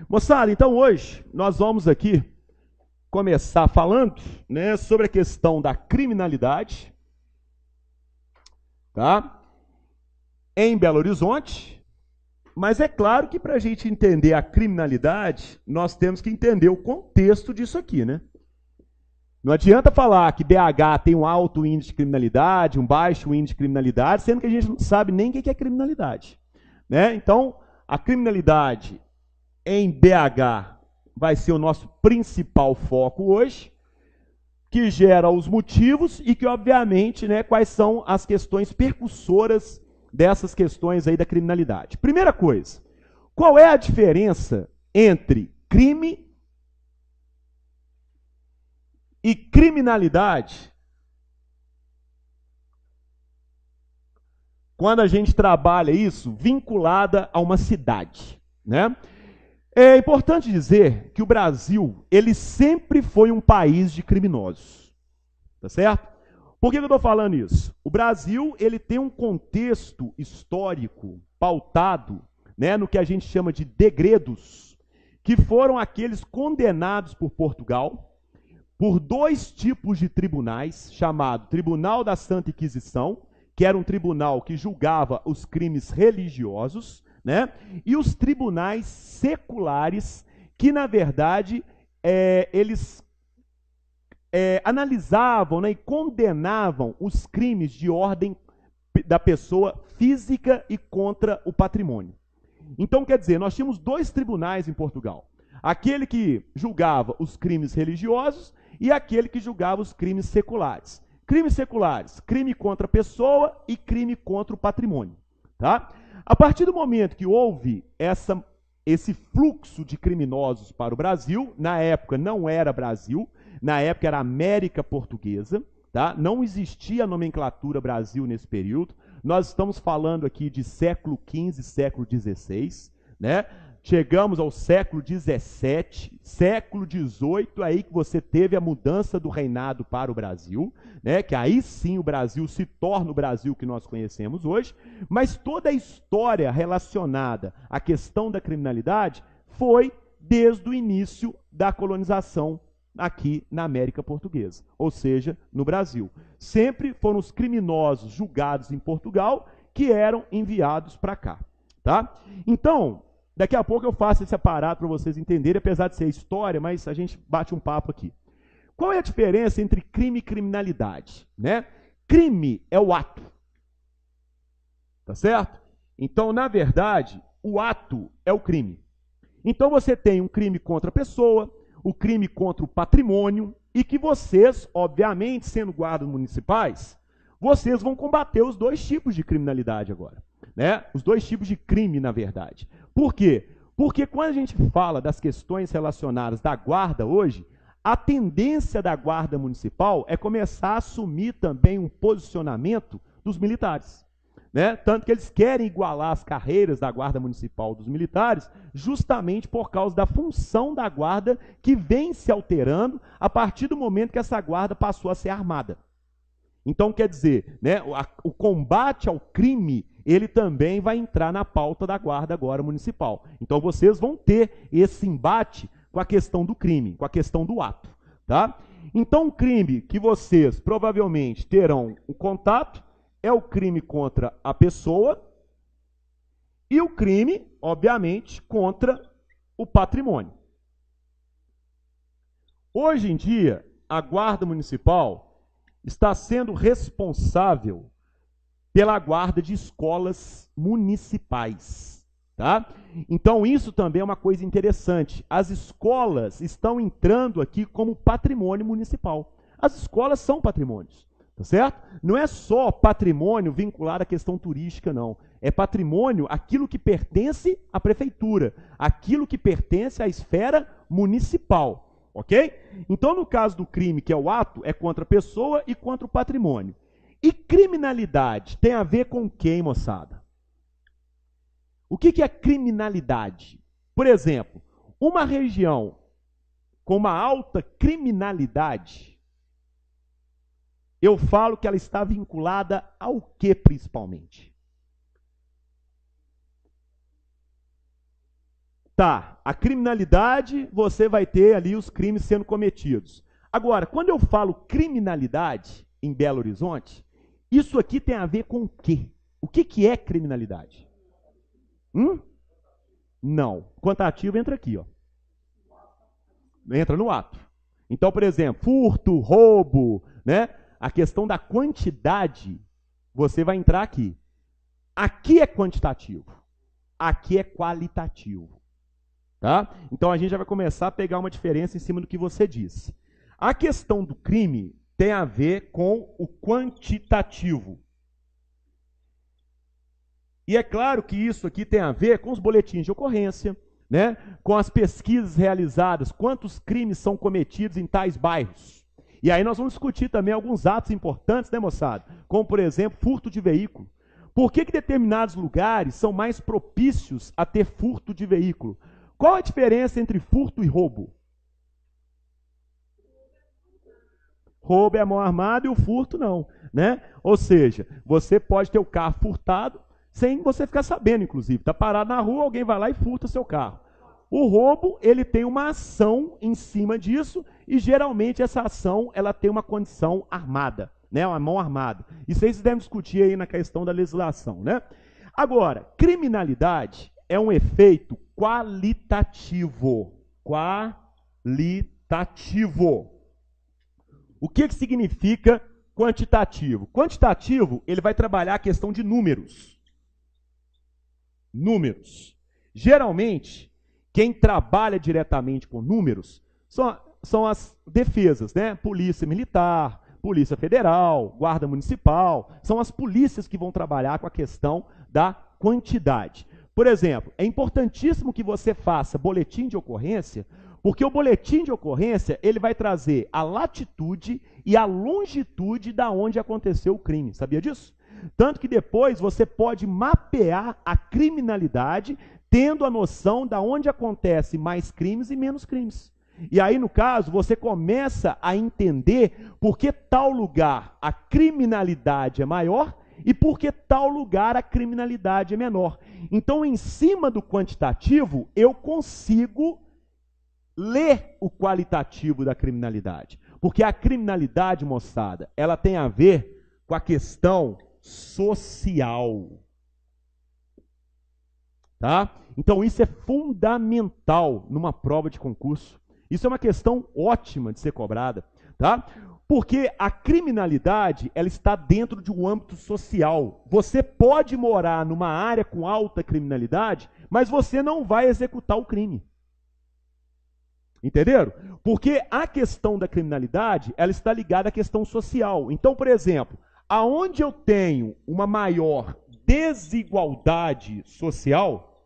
Moçada, então hoje nós vamos aqui começar falando, né, sobre a questão da criminalidade, tá? Em Belo Horizonte, mas é claro que para a gente entender a criminalidade, nós temos que entender o contexto disso aqui, né? Não adianta falar que BH tem um alto índice de criminalidade, um baixo índice de criminalidade, sendo que a gente não sabe nem o que é criminalidade, né? Então, a criminalidade em BH vai ser o nosso principal foco hoje, que gera os motivos e que, obviamente, né, quais são as questões percussoras dessas questões aí da criminalidade. Primeira coisa, qual é a diferença entre crime e criminalidade quando a gente trabalha isso vinculada a uma cidade, né? É importante dizer que o Brasil, ele sempre foi um país de criminosos, tá certo? Por que eu estou falando isso? O Brasil, ele tem um contexto histórico pautado, né, no que a gente chama de degredos, que foram aqueles condenados por Portugal por dois tipos de tribunais, chamado Tribunal da Santa Inquisição, que era um tribunal que julgava os crimes religiosos, né? E os tribunais seculares, que na verdade eles analisavam, né, e condenavam os crimes de ordem da pessoa física e contra o patrimônio. Então, quer dizer, nós tínhamos dois tribunais em Portugal. Aquele que julgava os crimes religiosos e aquele que julgava os crimes seculares. Crimes seculares, crime contra a pessoa e crime contra o patrimônio, tá? A partir do momento que houve esse fluxo de criminosos para o Brasil, na época não era Brasil, na época era América Portuguesa, tá? Não existia a nomenclatura Brasil nesse período. Nós estamos falando aqui de século XV, século XVI, né? Chegamos ao século XVII, século XVIII, aí que você teve a mudança do reinado para o Brasil, né? Que aí sim o Brasil se torna o Brasil que nós conhecemos hoje, mas toda a história relacionada à questão da criminalidade foi desde o início da colonização aqui na América Portuguesa, ou seja, no Brasil. Sempre foram os criminosos julgados em Portugal que eram enviados para cá, tá? Então, daqui a pouco eu faço esse aparato para vocês entenderem, apesar de ser história, mas a gente bate um papo aqui. Qual é a diferença entre crime e criminalidade, né? Crime é o ato, tá certo? Então, na verdade, o ato é o crime. Então, você tem um crime contra a pessoa, o crime contra o patrimônio, e que vocês, obviamente, sendo guardas municipais, vocês vão combater os dois tipos de criminalidade agora, né? Os dois tipos de crime, na verdade. Por quê? Porque quando a gente fala das questões relacionadas da guarda hoje, a tendência da guarda municipal é começar a assumir também um posicionamento dos militares, né? Tanto que eles querem igualar as carreiras da guarda municipal dos militares, justamente por causa da função da guarda que vem se alterando a partir do momento que essa guarda passou a ser armada. Então, quer dizer, né, o combate ao crime, ele também vai entrar na pauta da guarda agora municipal. Então, vocês vão ter esse embate com a questão do crime, com a questão do ato, tá? Então, o crime que vocês provavelmente terão o contato é o crime contra a pessoa e o crime, obviamente, contra o patrimônio. Hoje em dia, a Guarda Municipal está sendo responsável pela guarda de escolas municipais, tá? Então, isso também é uma coisa interessante. As escolas estão entrando aqui como patrimônio municipal. As escolas são patrimônios, tá certo? Não é só patrimônio vinculado à questão turística, não. É patrimônio aquilo que pertence à prefeitura, aquilo que pertence à esfera municipal. Ok? Então, no caso do crime, que é o ato, é contra a pessoa e contra o patrimônio. E criminalidade tem a ver com quem, moçada? O que é criminalidade? Por exemplo, uma região com uma alta criminalidade, eu falo que ela está vinculada ao que principalmente? Tá, a criminalidade, você vai ter ali os crimes sendo cometidos. Agora, quando eu falo criminalidade em Belo Horizonte, isso aqui tem a ver com o quê? O que é criminalidade? Não. Quantitativo entra aqui, ó. Entra no ato. Então, por exemplo, furto, roubo, né? A questão da quantidade, você vai entrar aqui. Aqui é quantitativo. Aqui é qualitativo. Tá? Então a gente já vai começar a pegar uma diferença em cima do que você disse. A questão do crime tem a ver com o quantitativo. E é claro que isso aqui tem a ver com os boletins de ocorrência, né? Com as pesquisas realizadas, quantos crimes são cometidos em tais bairros. E aí nós vamos discutir também alguns atos importantes, né, moçada? Como, por exemplo, furto de veículo. Por que determinados lugares são mais propícios a ter furto de veículo? Qual a diferença entre furto e roubo? Roubo é a mão armada e o furto não, né? Ou seja, você pode ter o carro furtado sem você ficar sabendo, inclusive. Está parado na rua, alguém vai lá e furta seu carro. O roubo, ele tem uma ação em cima disso e geralmente essa ação ela tem uma condição armada, né? Uma mão armada. Isso aí vocês devem discutir aí na questão da legislação, né? Agora, criminalidade é um efeito qualitativo. Qualitativo. O que significa quantitativo? Quantitativo, ele vai trabalhar a questão de números. Números. Geralmente, quem trabalha diretamente com números são as defesas, né? Polícia Militar, Polícia Federal, Guarda Municipal, são as polícias que vão trabalhar com a questão da quantidade. Por exemplo, é importantíssimo que você faça boletim de ocorrência, porque o boletim de ocorrência, ele vai trazer a latitude e a longitude da onde aconteceu o crime. Sabia disso? Tanto que depois você pode mapear a criminalidade, tendo a noção da onde acontece mais crimes e menos crimes. E aí, no caso, você começa a entender por que tal lugar a criminalidade é maior e por que tal lugar a criminalidade é menor. Então, em cima do quantitativo, eu consigo ler o qualitativo da criminalidade. Porque a criminalidade, moçada, ela tem a ver com a questão social. Tá? Então, isso é fundamental numa prova de concurso. Isso é uma questão ótima de ser cobrada, tá? Porque a criminalidade, ela está dentro de um âmbito social. Você pode morar numa área com alta criminalidade, mas você não vai executar o crime. Entenderam? Porque a questão da criminalidade, ela está ligada à questão social. Então, por exemplo, aonde eu tenho uma maior desigualdade social,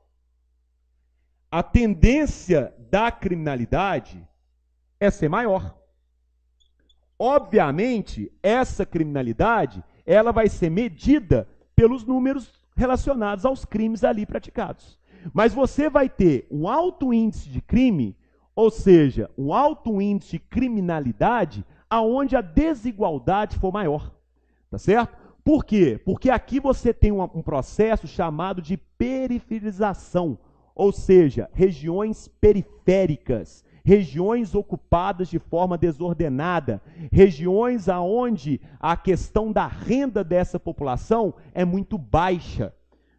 a tendência da criminalidade é ser maior. Obviamente, essa criminalidade, ela vai ser medida pelos números relacionados aos crimes ali praticados. Mas você vai ter um alto índice de crime, ou seja, um alto índice de criminalidade, aonde a desigualdade for maior. Tá certo? Por quê? Porque aqui você tem um processo chamado de periferização, ou seja, regiões periféricas, regiões ocupadas de forma desordenada, regiões aonde a questão da renda dessa população é muito baixa,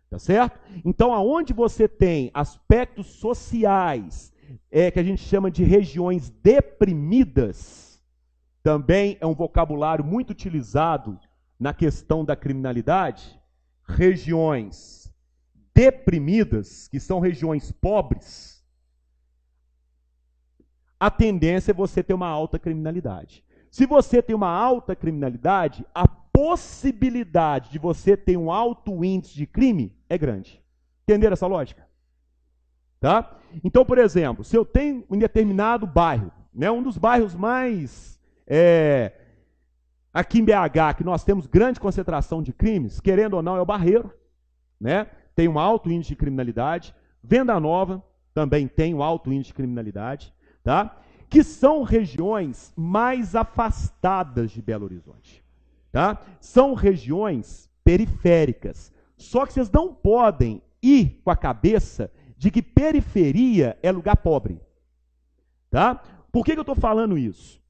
tá certo? Então, aonde você tem aspectos sociais, que a gente chama de regiões deprimidas, também é um vocabulário muito utilizado na questão da criminalidade, regiões deprimidas, que são regiões pobres, a tendência é você ter uma alta criminalidade. Se você tem uma alta criminalidade, a possibilidade de você ter um alto índice de crime é grande. Entenderam essa lógica? Tá? Então, por exemplo, se eu tenho um determinado bairro, né, um dos bairros mais... aqui em BH, que nós temos grande concentração de crimes, querendo ou não, é o Barreiro, né? Tem um alto índice de criminalidade. Venda Nova também tem um alto índice de criminalidade, tá? Que são regiões mais afastadas de Belo Horizonte, tá? São regiões periféricas. Só que vocês não podem ir com a cabeça de que periferia é lugar pobre. Tá? Por que eu estou falando isso?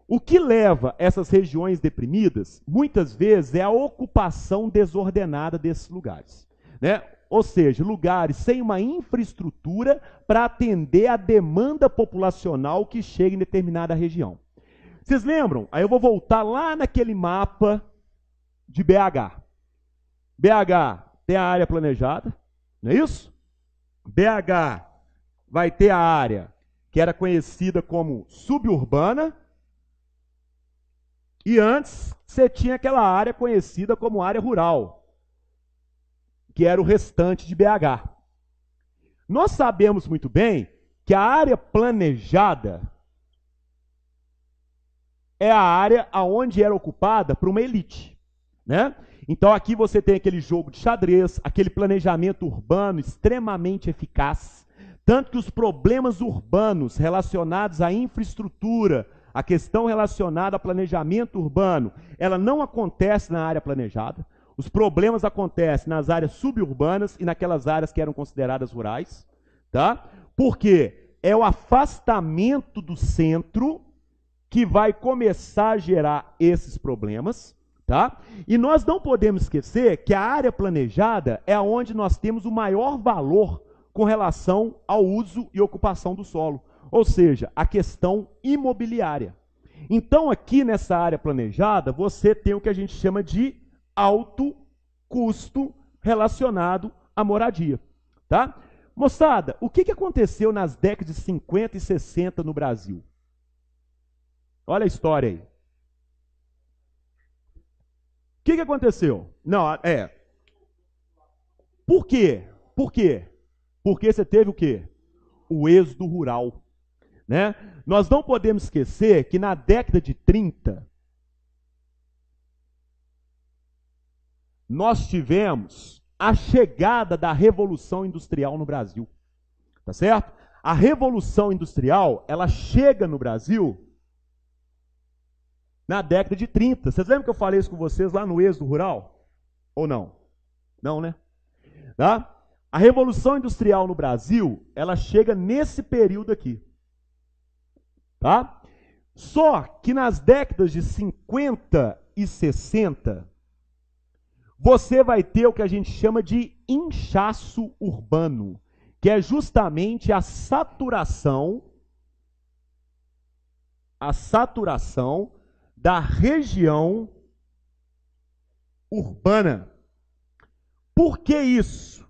O que leva essas regiões deprimidas, muitas vezes, é a ocupação desordenada desses lugares. Né? Ou seja, lugares sem uma infraestrutura para atender a demanda populacional que chega em determinada região. Vocês lembram? Aí eu vou voltar lá naquele mapa de BH. BH tem a área planejada, não é isso? BH vai ter a área que era conhecida como suburbana, e antes você tinha aquela área conhecida como área rural, que era o restante de BH. Nós sabemos muito bem que a área planejada é a área onde era ocupada por uma elite, né? Então aqui você tem aquele jogo de xadrez, aquele planejamento urbano extremamente eficaz, tanto que os problemas urbanos relacionados à infraestrutura, a questão relacionada ao planejamento urbano, ela não acontece na área planejada. Os problemas acontecem nas áreas suburbanas e naquelas áreas que eram consideradas rurais, tá? Porque é o afastamento do centro que vai começar a gerar esses problemas, tá? E nós não podemos esquecer que a área planejada é onde nós temos o maior valor com relação ao uso e ocupação do solo, ou seja, a questão imobiliária. Então, aqui nessa área planejada, você tem o que a gente chama de alto custo relacionado à moradia, tá? Moçada, o que aconteceu nas décadas de 50 e 60 no Brasil? Olha a história aí. O que aconteceu? Não, Por quê? Por quê? Porque você teve o quê? O êxodo rural, né? Nós não podemos esquecer que na década de 30, nós tivemos a chegada da Revolução Industrial no Brasil, tá certo? A Revolução Industrial, ela chega no Brasil na década de 30. Vocês lembram que eu falei isso com vocês lá no êxodo rural? Ou não? Não, né? Tá? A Revolução Industrial no Brasil, ela chega nesse período aqui. Tá? Só que nas décadas de 50 e 60, você vai ter o que a gente chama de inchaço urbano, que é justamente a saturação da região urbana. Por que isso?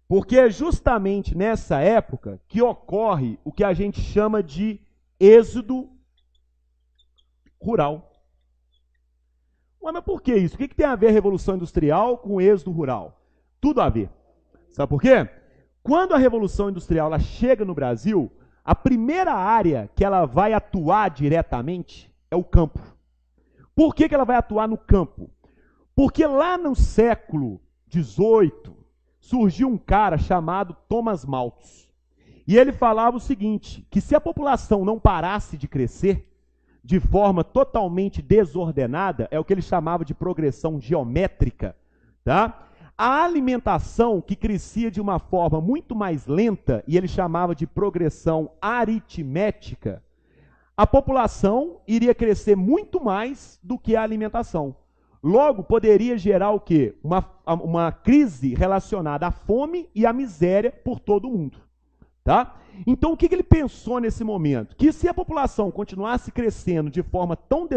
Porque é justamente nessa época que ocorre o que a gente chama de êxodo rural. Ué, mas por que isso? O que tem a ver a Revolução Industrial com o êxodo rural? Tudo a ver. Sabe por quê? Quando a Revolução Industrial ela chega no Brasil, a primeira área que ela vai atuar diretamente é o campo. Por que ela vai atuar no campo? Porque lá no século XVIII, surgiu um cara chamado Thomas Malthus. E ele falava o seguinte, que se a população não parasse de crescer de forma totalmente desordenada, é o que ele chamava de progressão geométrica, tá? A alimentação que crescia de uma forma muito mais lenta, e ele chamava de progressão aritmética, a população iria crescer muito mais do que a alimentação. Logo, poderia gerar o quê? Uma crise relacionada à fome e à miséria por todo o mundo. Tá? Então, o que ele pensou nesse momento? Que se a população continuasse crescendo de forma tão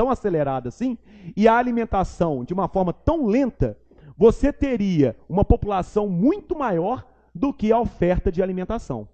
acelerada assim, e a alimentação de uma forma tão lenta, você teria uma população muito maior do que a oferta de alimentação.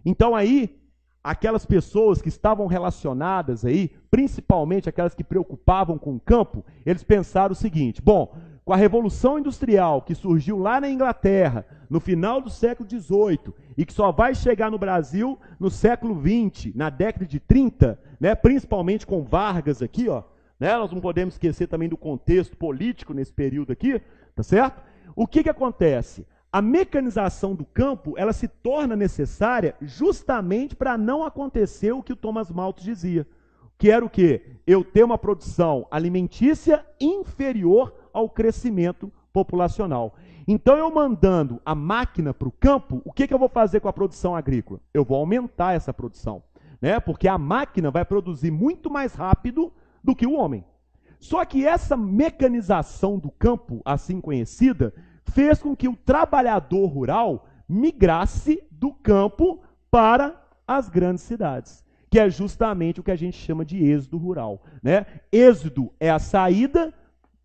Então, aí, aquelas pessoas que estavam relacionadas aí, principalmente aquelas que preocupavam com o campo, eles pensaram o seguinte, bom, com a Revolução Industrial que surgiu lá na Inglaterra, no final do século XVIII, e que só vai chegar no Brasil no século XX, na década de 30, né, principalmente com Vargas aqui, ó, né, nós não podemos esquecer também do contexto político nesse período aqui, tá certo? O que acontece? A mecanização do campo, ela se torna necessária justamente para não acontecer o que o Thomas Malthus dizia, que era o quê? Eu ter uma produção alimentícia inferior ao crescimento populacional. Então, eu mandando a máquina para o campo, o que eu vou fazer com a produção agrícola? Eu vou aumentar essa produção, né? Porque a máquina vai produzir muito mais rápido do que o homem. Só que essa mecanização do campo, assim conhecida, fez com que o trabalhador rural migrasse do campo para as grandes cidades, que é justamente o que a gente chama de êxodo rural, né? Êxodo é a saída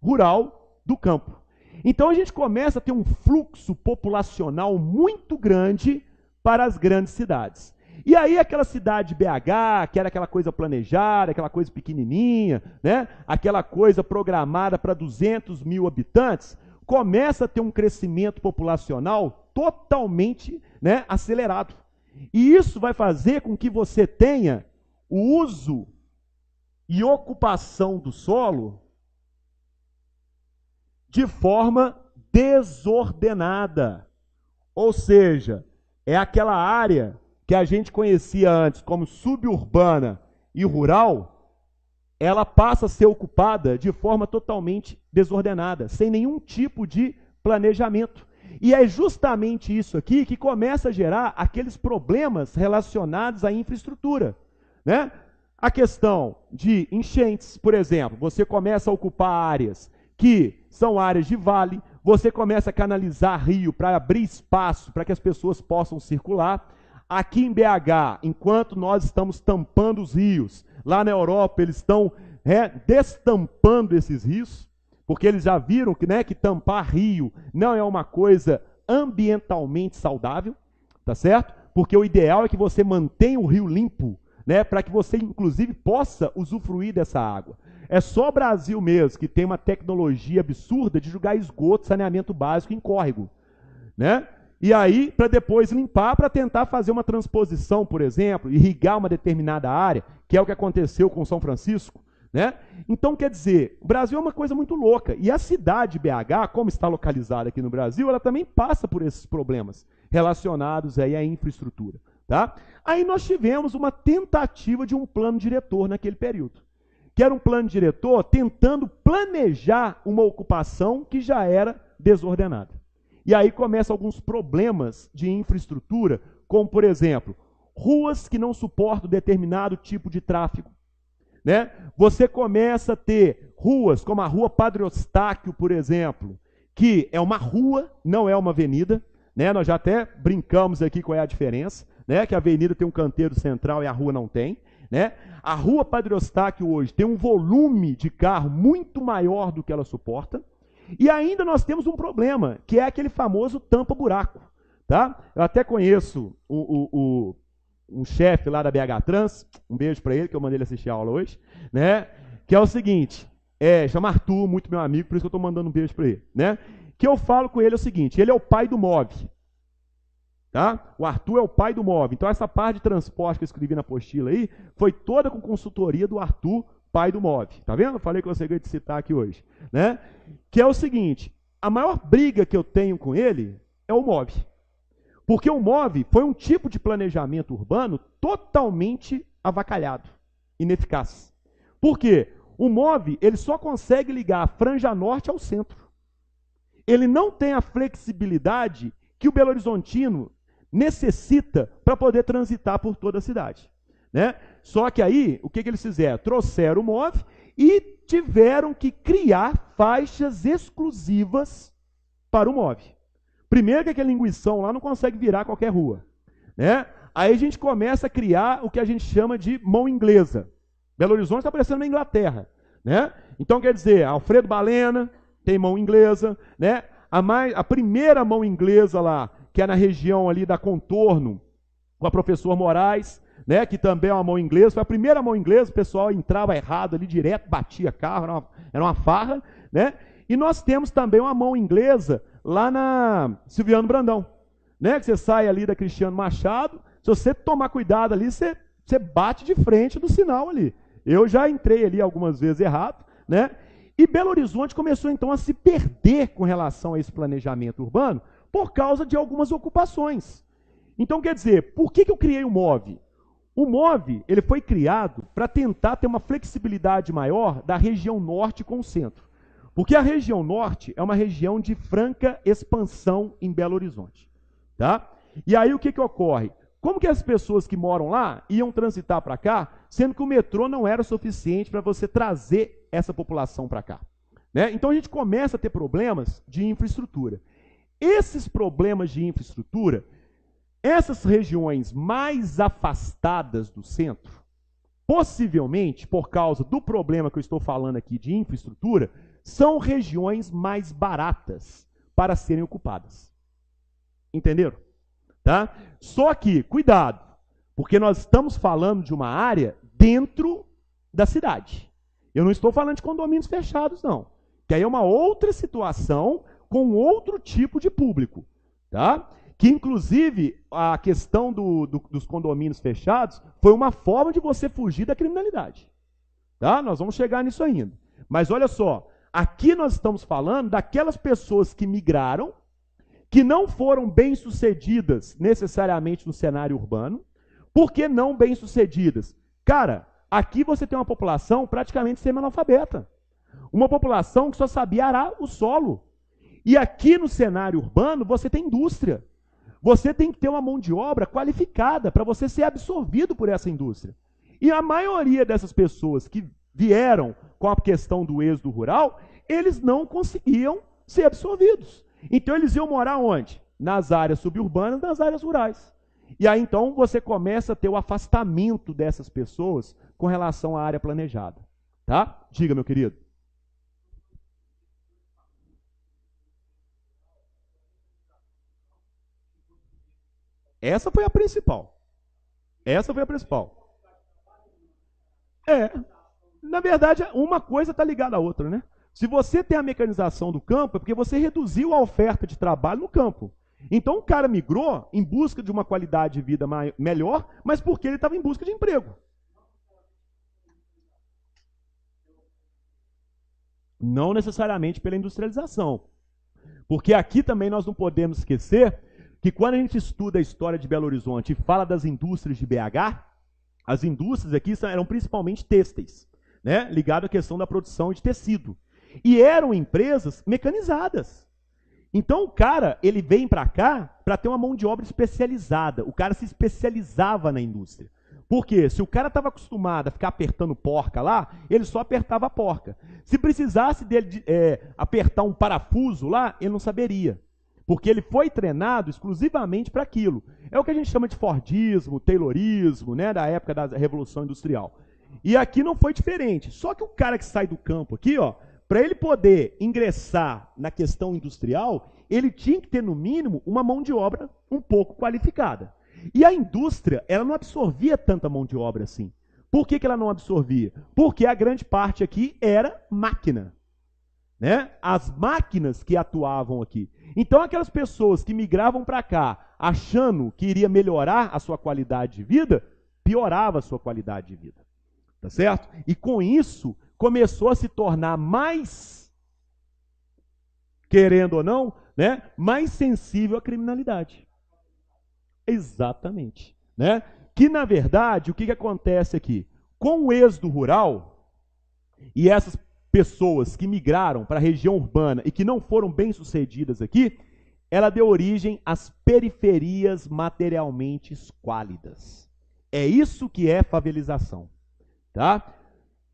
rural do campo. Então a gente começa a ter um fluxo populacional muito grande para as grandes cidades. E aí aquela cidade BH, que era aquela coisa planejada, aquela coisa pequenininha, né? Aquela coisa programada para 200 mil habitantes, começa a ter um crescimento populacional totalmente, né, acelerado. E isso vai fazer com que você tenha o uso e ocupação do solo de forma desordenada. Ou seja, é aquela área que a gente conhecia antes como suburbana e rural, ela passa a ser ocupada de forma totalmente desordenada, sem nenhum tipo de planejamento. E é justamente isso aqui que começa a gerar aqueles problemas relacionados à infraestrutura, né? A questão de enchentes, por exemplo, você começa a ocupar áreas que são áreas de vale, você começa a canalizar rio para abrir espaço para que as pessoas possam circular. Aqui em BH, enquanto nós estamos tampando os rios, lá na Europa eles estão destampando esses rios, porque eles já viram que, né, que tampar rio não é uma coisa ambientalmente saudável, tá certo? Porque o ideal é que você mantenha o rio limpo, né, para que você, inclusive, possa usufruir dessa água. É só o Brasil mesmo que tem uma tecnologia absurda de jogar esgoto, saneamento básico em córrego, né? E aí, para depois limpar, para tentar fazer uma transposição, por exemplo, irrigar uma determinada área, que é o que aconteceu com São Francisco, né? Então, quer dizer, o Brasil é uma coisa muito louca. E a cidade BH, como está localizada aqui no Brasil, ela também passa por esses problemas relacionados aí à infraestrutura, tá? Aí nós tivemos uma tentativa de um plano diretor naquele período, que era um plano diretor tentando planejar uma ocupação que já era desordenada. E aí começam alguns problemas de infraestrutura, como, por exemplo, ruas que não suportam determinado tipo de tráfego, né? Você começa a ter ruas, como a Rua Padre Eustáquio, por exemplo, que é uma rua, não é uma avenida, né? Nós já até brincamos aqui qual é a diferença, né? Que a avenida tem um canteiro central e a rua não tem, né? A Rua Padre Eustáquio hoje tem um volume de carro muito maior do que ela suporta. E ainda nós temos um problema, que é aquele famoso tampa-buraco, tá? Eu até conheço um chefe lá da BH Trans, um beijo para ele, que eu mandei ele assistir a aula hoje, né? Que é o seguinte, chama Arthur, muito meu amigo, por isso que eu estou mandando um beijo para ele, né? Que eu falo com ele o seguinte, ele é o pai do MOV, tá? O Arthur é o pai do MOV, então essa parte de transporte que eu escrevi na apostila aí, foi toda com consultoria do Arthur, pai do MOV, tá vendo? Eu falei que eu consegui te citar aqui hoje, né? Que é o seguinte, a maior briga que eu tenho com ele é o MOV. Porque o MOV foi um tipo de planejamento urbano totalmente avacalhado, ineficaz. Por quê? O MOV, ele só consegue ligar a Franja Norte ao centro. Ele não tem a flexibilidade que o Belo Horizontino necessita para poder transitar por toda a cidade, né? Só que aí, o que eles fizeram? Trouxeram o MOV e tiveram que criar faixas exclusivas para o MOV. Primeiro que aquele linguição lá não consegue virar qualquer rua, né? Aí a gente começa a criar o que a gente chama de mão inglesa. Belo Horizonte está parecendo uma Inglaterra, né? Então quer dizer, Alfredo Balena tem mão inglesa, né? A primeira mão inglesa lá, que é na região ali da Contorno, com a professor Moraes, né, que também é uma mão inglesa, foi a primeira mão inglesa, o pessoal entrava errado ali direto, batia carro, era uma farra, né? E nós temos também uma mão inglesa lá na Silviano Brandão, né? Que você sai ali da Cristiano Machado, se você tomar cuidado ali, você bate de frente do sinal ali. Eu já entrei ali algumas vezes errado, né? E Belo Horizonte começou então a se perder com relação a esse planejamento urbano por causa de algumas ocupações. Então, quer dizer, por que eu criei o MOV? O MOV, ele foi criado para tentar ter uma flexibilidade maior da região norte com o centro. Porque a região norte é uma região de franca expansão em Belo Horizonte. Tá? E aí o que, que ocorre? Como que as pessoas que moram lá iam transitar para cá, sendo que o metrô não era suficiente para você trazer essa população para cá? Né? Então a gente começa a ter problemas de infraestrutura. Esses problemas de infraestrutura, essas regiões mais afastadas do centro, possivelmente, por causa do problema que eu estou falando aqui de infraestrutura, são regiões mais baratas para serem ocupadas. Entenderam? Tá? Só que, cuidado, porque nós estamos falando de uma área dentro da cidade. Eu não estou falando de condomínios fechados, não. Que aí é uma outra situação com outro tipo de público. Tá? Que, inclusive, a questão dos condomínios fechados foi uma forma de você fugir da criminalidade. Tá? Nós vamos chegar nisso ainda. Mas olha só, aqui nós estamos falando daquelas pessoas que migraram, que não foram bem-sucedidas necessariamente no cenário urbano. Por que não bem-sucedidas? Cara, aqui você tem uma população praticamente semi-analfabeta. Uma população que só sabia arar o solo. E aqui no cenário urbano você tem indústria. Você tem que ter uma mão de obra qualificada para você ser absorvido por essa indústria. E a maioria dessas pessoas que vieram com a questão do êxodo rural, eles não conseguiam ser absorvidos. Então eles iam morar onde? Nas áreas suburbanas, nas áreas rurais. E aí então você começa a ter o afastamento dessas pessoas com relação à área planejada. Tá? Diga, meu querido. Essa foi a principal. Essa foi a principal. Na verdade, uma coisa está ligada à outra, né? Se você tem a mecanização do campo, é porque você reduziu a oferta de trabalho no campo. Então o cara migrou em busca de uma qualidade de vida melhor, mas porque ele estava em busca de emprego. Não necessariamente pela industrialização. Porque aqui também nós não podemos esquecer que quando a gente estuda a história de Belo Horizonte e fala das indústrias de BH, as indústrias aqui eram principalmente têxteis, né? Ligado à questão da produção de tecido. E eram empresas mecanizadas. Então o cara, ele vem para cá para ter uma mão de obra especializada. O cara se especializava na indústria. Por quê? Se o cara estava acostumado a ficar apertando porca lá, ele só apertava a porca. Se precisasse dele apertar um parafuso lá, ele não saberia. Porque ele foi treinado exclusivamente para aquilo. É o que a gente chama de Fordismo, Taylorismo, né, da época da Revolução Industrial. E aqui não foi diferente. Só que o cara que sai do campo aqui, ó, para ele poder ingressar na questão industrial, ele tinha que ter, no mínimo, uma mão de obra um pouco qualificada. E a indústria, ela não absorvia tanta mão de obra assim. Por que ela não absorvia? Porque a grande parte aqui era máquina. Né? As máquinas que atuavam aqui. Então, aquelas pessoas que migravam para cá, achando que iria melhorar a sua qualidade de vida, piorava a sua qualidade de vida. Tá certo? E com isso, começou a se tornar mais, querendo ou não, né, mais sensível à criminalidade. Exatamente. Né? Que, na verdade, o que acontece aqui? Com o êxodo rural, e essas pessoas que migraram para a região urbana e que não foram bem-sucedidas aqui, ela deu origem às periferias materialmente esquálidas. É isso que é favelização. Tá?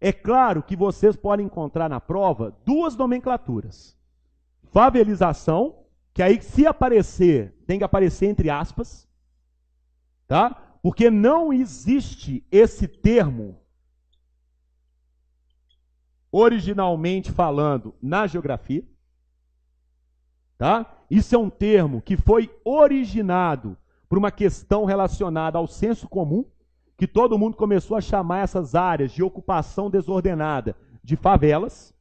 É claro que vocês podem encontrar na prova duas nomenclaturas. Favelização, que aí se aparecer, tem que aparecer entre aspas, tá? Porque não existe esse termo originalmente falando na geografia, tá? Isso é um termo que foi originado por uma questão relacionada ao senso comum, que todo mundo começou a chamar essas áreas de ocupação desordenada de favelas.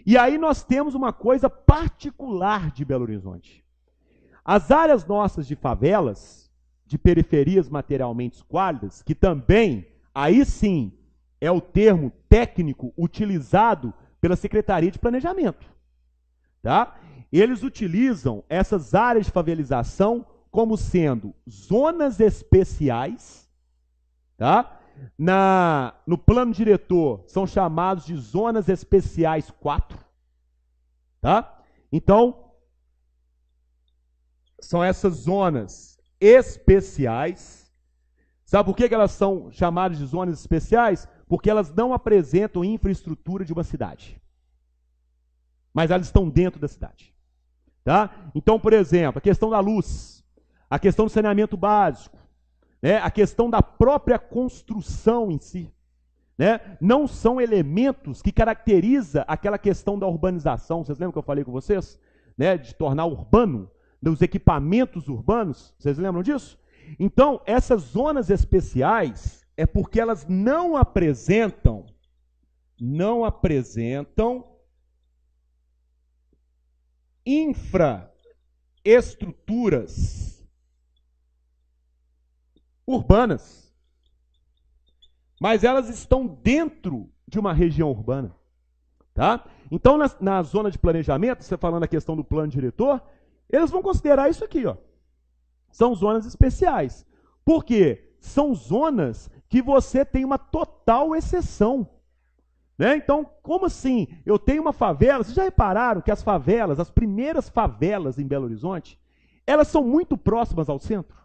E aí nós temos uma coisa particular de Belo Horizonte. As áreas nossas de favelas, de periferias materialmente esquálidas, que também, aí sim, é o termo técnico utilizado pela Secretaria de Planejamento. Tá? Eles utilizam essas áreas de favelização como sendo zonas especiais, tá? No plano diretor, são chamados de zonas especiais 4, Tá? Então, são essas zonas especiais. Sabe por que elas são chamadas de zonas especiais? Porque elas não apresentam infraestrutura de uma cidade. Mas elas estão dentro da cidade. Tá? Então, por exemplo, a questão da luz, a questão do saneamento básico, né? A questão da própria construção em si, né? Não são elementos que caracterizam aquela questão da urbanização. Vocês lembram que eu falei com vocês? Né? De tornar urbano, dos equipamentos urbanos. Vocês lembram disso? Então, essas zonas especiais é porque elas não apresentam infraestruturas urbanas, mas elas estão dentro de uma região urbana, tá? Então, na zona de planejamento, você falando a questão do plano diretor, eles vão considerar isso aqui, ó. São zonas especiais. Por quê? São zonas que você tem uma total exceção. Né? Então, como assim? Eu tenho uma favela. Vocês já repararam que as favelas, as primeiras favelas em Belo Horizonte, elas são muito próximas ao centro?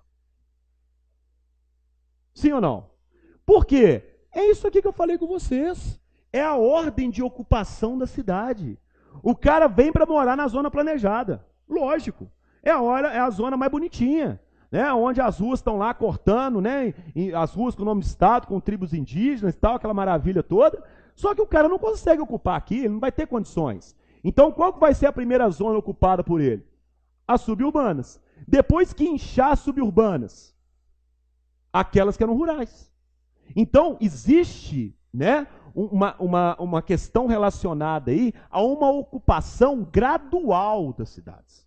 Sim ou não? Por quê? É isso aqui que eu falei com vocês. É a ordem de ocupação da cidade. O cara vem para morar na zona planejada. Lógico. É a zona mais bonitinha, né? Onde as ruas estão lá cortando, né? E as ruas com o nome de estado, com tribos indígenas e tal, aquela maravilha toda. Só que o cara não consegue ocupar aqui, ele não vai ter condições. Então, qual que vai ser a primeira zona ocupada por ele? As suburbanas. Depois que inchar as suburbanas, aquelas que eram rurais. Então, existe, né, uma questão relacionada aí a uma ocupação gradual das cidades.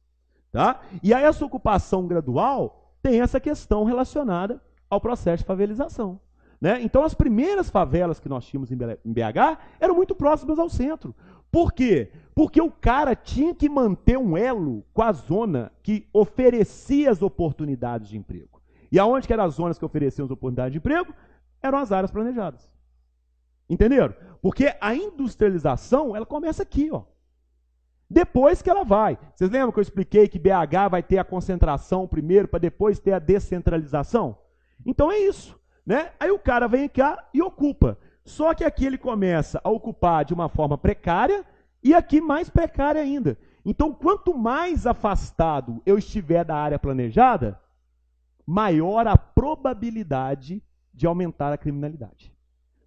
Tá? E aí essa ocupação gradual tem essa questão relacionada ao processo de favelização. Né? Então as primeiras favelas que nós tínhamos em BH eram muito próximas ao centro. Por quê? Porque o cara tinha que manter um elo com a zona que oferecia as oportunidades de emprego. E aonde que eram as zonas que ofereciam as oportunidades de emprego? Eram as áreas planejadas. Entenderam? Porque a industrialização, ela começa aqui, ó. Depois que ela vai. Vocês lembram que eu expliquei que BH vai ter a concentração primeiro para depois ter a descentralização? Então é isso, né? Aí o cara vem cá e ocupa. Só que aqui ele começa a ocupar de uma forma precária e aqui mais precária ainda. Então, quanto mais afastado eu estiver da área planejada, maior a probabilidade de aumentar a criminalidade.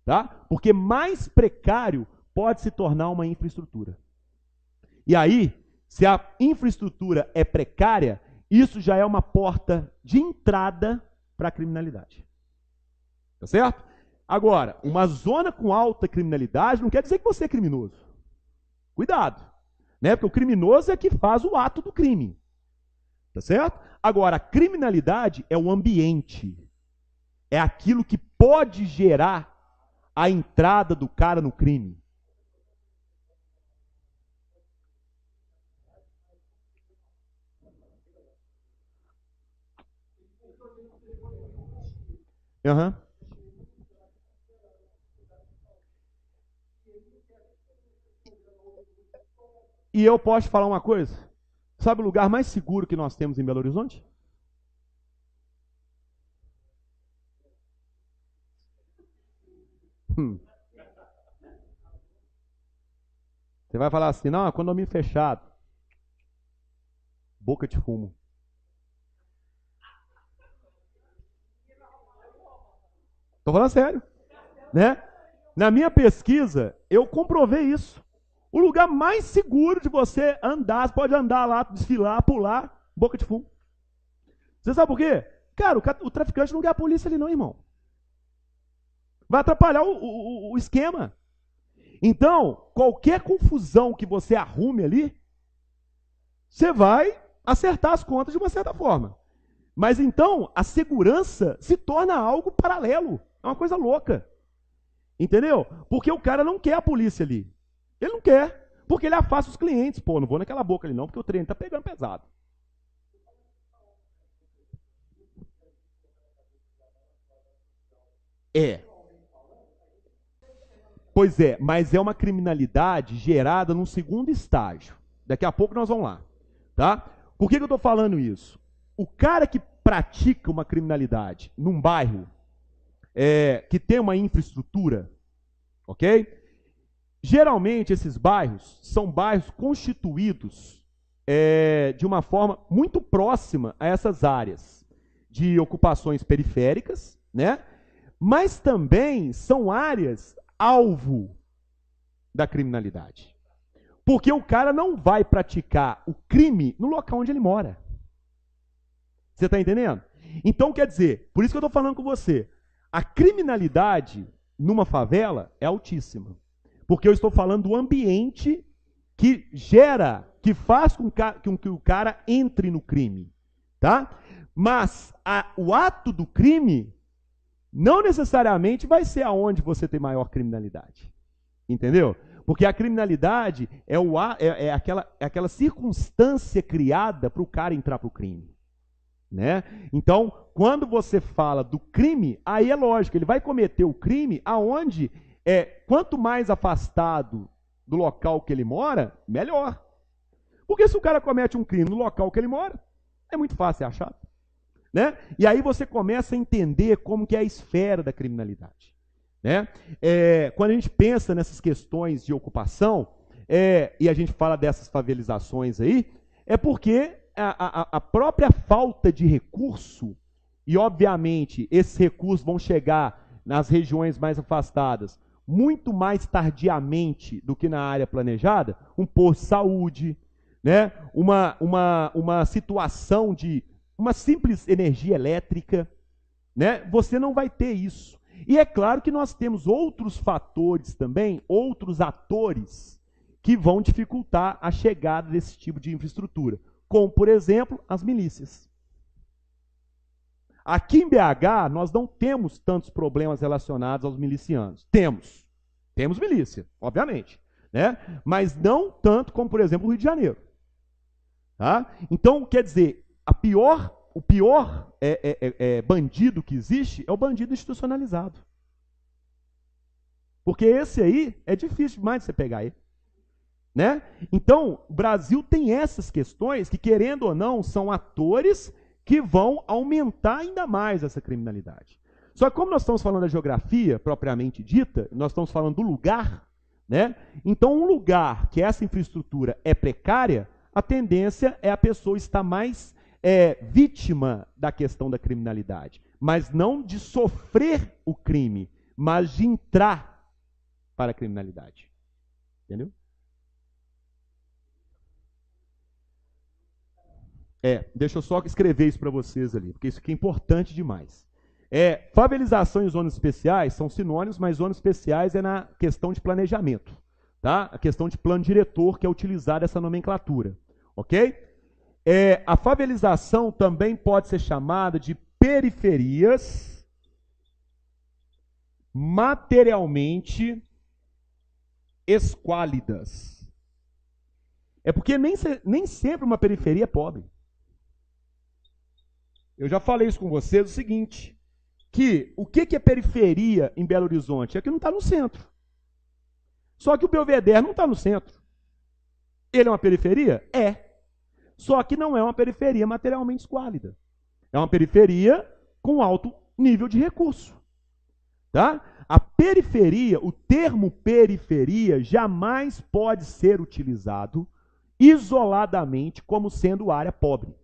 Tá? Porque mais precário pode se tornar uma infraestrutura. E aí, se a infraestrutura é precária, isso já é uma porta de entrada para a criminalidade. Tá certo? Agora, uma zona com alta criminalidade não quer dizer que você é criminoso. Cuidado. Né? Porque o criminoso é que faz o ato do crime. Tá certo? Agora, a criminalidade é o ambiente. É aquilo que pode gerar a entrada do cara no crime. Uhum. E eu posso te falar uma coisa? Sabe o lugar mais seguro que nós temos em Belo Horizonte? Você vai falar assim, não, é condomínio fechado. Boca de fumo. Estou falando sério. Né? Na minha pesquisa, eu comprovei isso. O lugar mais seguro de você andar, você pode andar lá, desfilar, pular, boca de fumo. Você sabe por quê? Cara, o traficante não quer a polícia ali não, irmão. Vai atrapalhar o esquema. Então, qualquer confusão que você arrume ali, você vai acertar as contas de uma certa forma. Mas então, a segurança se torna algo paralelo. É uma coisa louca. Entendeu? Porque o cara não quer a polícia ali. Ele não quer. Porque ele afasta os clientes. Pô, não vou naquela boca ali não, porque o trem tá pegando pesado. É. Pois é, mas é uma criminalidade gerada num segundo estágio. Daqui a pouco nós vamos lá. Tá? Por que eu estou falando isso? O cara que pratica uma criminalidade num bairro que tem uma infraestrutura, ok? Geralmente esses bairros são bairros constituídos de uma forma muito próxima a essas áreas de ocupações periféricas, né? Mas também são áreas alvo da criminalidade. Porque o cara não vai praticar o crime no local onde ele mora. Você está entendendo? Então, quer dizer, por isso que eu estou falando com você, a criminalidade numa favela é altíssima. Porque eu estou falando do ambiente que gera, que faz com que o cara entre no crime. Tá? Mas o ato do crime não necessariamente vai ser aonde você tem maior criminalidade. Entendeu? Porque a criminalidade é aquela circunstância criada para o cara entrar para o crime. Né? Então, quando você fala do crime, aí é lógico, ele vai cometer o crime aonde quanto mais afastado do local que ele mora, melhor. Porque se o cara comete um crime no local que ele mora, é muito fácil ser achado. Né? E aí você começa a entender como que é a esfera da criminalidade. Né? Quando a gente pensa nessas questões de ocupação, e a gente fala dessas favelizações aí, é porque a própria falta de recurso, e obviamente esses recursos vão chegar nas regiões mais afastadas muito mais tardiamente do que na área planejada, um posto de saúde, né? uma situação de uma simples energia elétrica, né? Você não vai ter isso. E é claro que nós temos outros fatores também, outros atores, que vão dificultar a chegada desse tipo de infraestrutura, como, por exemplo, as milícias. Aqui em BH, nós não temos tantos problemas relacionados aos milicianos. Temos milícia, obviamente, né? Mas não tanto como, por exemplo, o Rio de Janeiro. Tá? Então, quer dizer, o pior bandido que existe é o bandido institucionalizado. Porque esse aí é difícil demais de você pegar ele. Né? Então, o Brasil tem essas questões que, querendo ou não, são atores que vão aumentar ainda mais essa criminalidade. Só que como nós estamos falando da geografia propriamente dita, nós estamos falando do lugar, né? Então um lugar que essa infraestrutura é precária, a tendência é a pessoa estar mais vítima da questão da criminalidade, mas não de sofrer o crime, mas de entrar para a criminalidade. Entendeu? Deixa eu só escrever isso para vocês ali, porque isso aqui é importante demais. Favelização e zonas especiais são sinônimos, mas zonas especiais é na questão de planejamento. Tá? A questão de plano diretor que é utilizada essa nomenclatura. Ok? A favelização também pode ser chamada de periferias materialmente esquálidas. É porque nem sempre uma periferia é pobre. Eu já falei isso com vocês, o seguinte, que o que é periferia em Belo Horizonte? É que não está no centro. Só que o Belvedere não está no centro. Ele é uma periferia? É. Só que não é uma periferia materialmente esquálida. É uma periferia com alto nível de recurso. Tá? A periferia, o termo periferia, jamais pode ser utilizado isoladamente como sendo área pobre.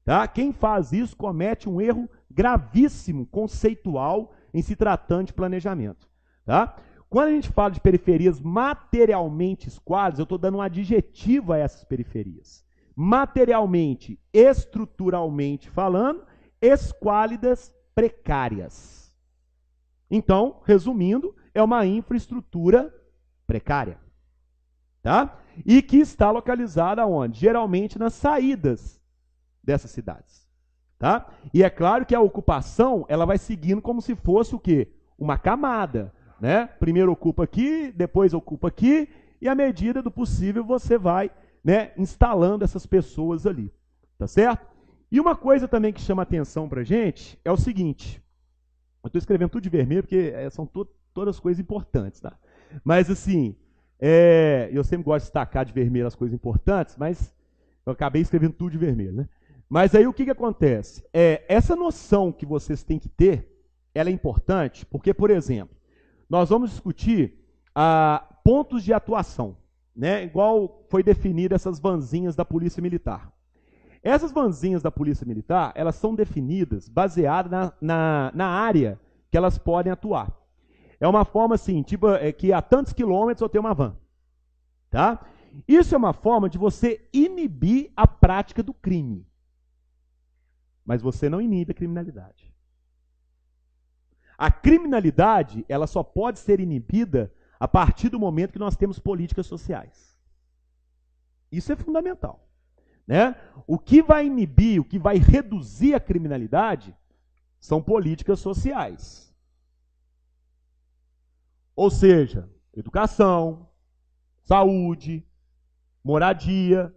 Tá? Quem faz isso comete um erro gravíssimo, conceitual, em se tratando de planejamento. Tá? Quando a gente fala de periferias materialmente esquálidas, eu estou dando um adjetivo a essas periferias. Materialmente, estruturalmente falando, esquálidas, precárias. Então, resumindo, é uma infraestrutura precária. Tá? E que está localizada onde? Geralmente nas saídas dessas cidades. Tá? E é claro que a ocupação ela vai seguindo como se fosse o quê? Uma camada. Né? Primeiro ocupa aqui, depois ocupa aqui, e à medida do possível você vai, né, instalando essas pessoas ali. Tá certo? E uma coisa também que chama atenção para a gente é o seguinte. Eu estou escrevendo tudo de vermelho porque são todas coisas importantes. Tá? Mas assim, Eu sempre gosto de destacar de vermelho as coisas importantes, mas eu acabei escrevendo tudo de vermelho, né? Mas aí o que acontece? Essa noção que vocês têm que ter, ela é importante, porque, por exemplo, nós vamos discutir pontos de atuação, né? Igual foi definido essas vanzinhas da Polícia Militar. Essas vanzinhas da Polícia Militar, elas são definidas baseadas na área que elas podem atuar. É uma forma assim, tipo, que a tantos quilômetros eu tenho uma van. Tá? Isso é uma forma de você inibir a prática do crime. Mas você não inibe a criminalidade. A criminalidade, ela só pode ser inibida a partir do momento que nós temos políticas sociais. Isso é fundamental. Né? O que vai inibir, o que vai reduzir a criminalidade são políticas sociais. Ou seja, educação, saúde, moradia,